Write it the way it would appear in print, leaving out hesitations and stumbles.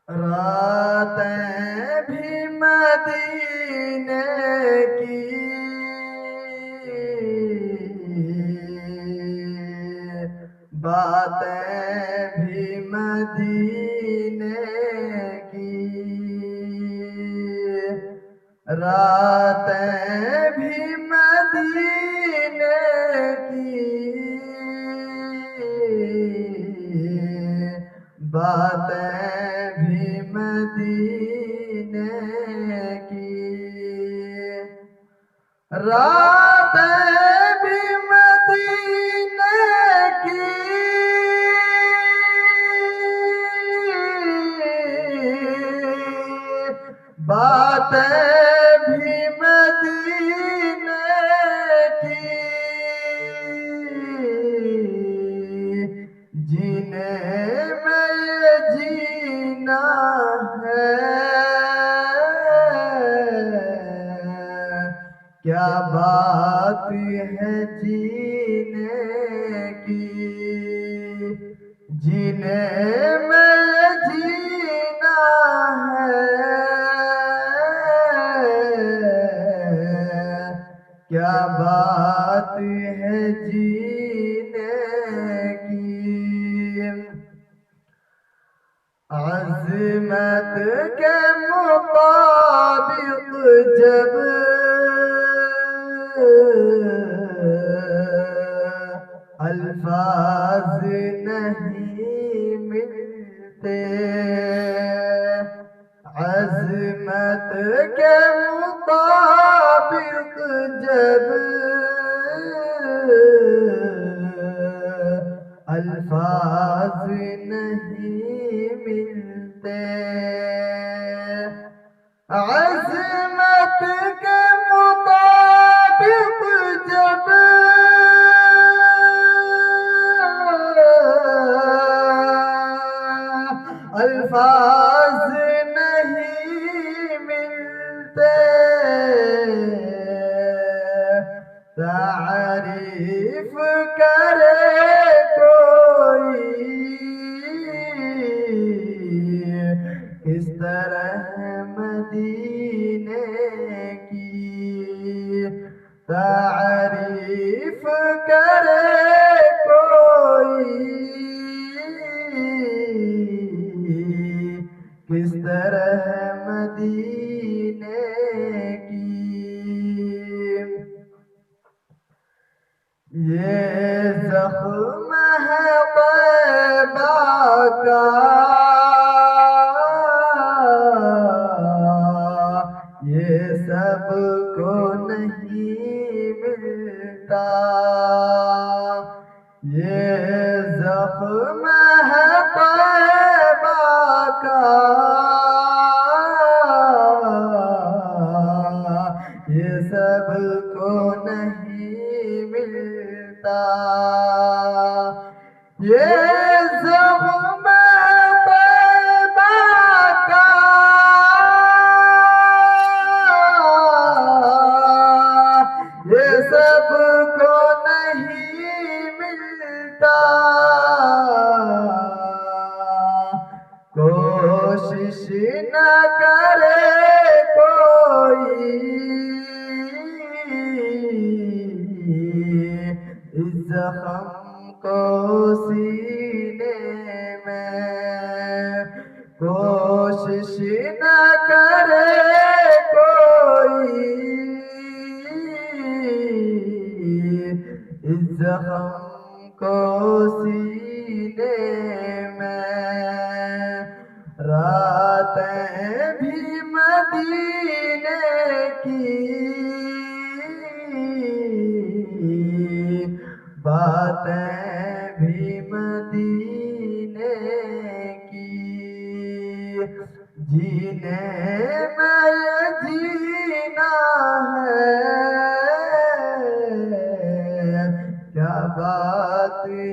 راتیں بھی مدینے کی باتیں بھی مدینے کی راتیں بھی مدینے کی باتیں بھی مدینے کی راتیں بھی مدینے کی باتیں بھی مدینے کی جینے میں یہ جینا ہے کیا بات ہے جینے کی جینے میں یہ جینا ہے کیا بات ہے جینے کی عظمت کے مطابق جب الفاظ نہیں ملتے عظمت کے مطابق جب الفاظ نہیں ملتے عظمت کے مطابق جب الفاظ نہیں ملتے تعریف کرے کوئی کس طرح مدینے کی تعریف کرے کوئی کس طرح مدینے کی یہ زخم ہے طیبہ کا یہ سب کو نہیں ملتا یہ زخم ہے طیبہ کا یہ سب کو نہیں ملتا یہ زخم طیبہ کا یہ سب کو نہیں ملتا کوشش نہ کرے کوئی اس زخم کو سینے میں کوشش نہ کرے کوئی اس زخم کو سینے میں راتیں بھی مدینے کی باتیں بھی مدینے کی جینے میں یہ جینا ہے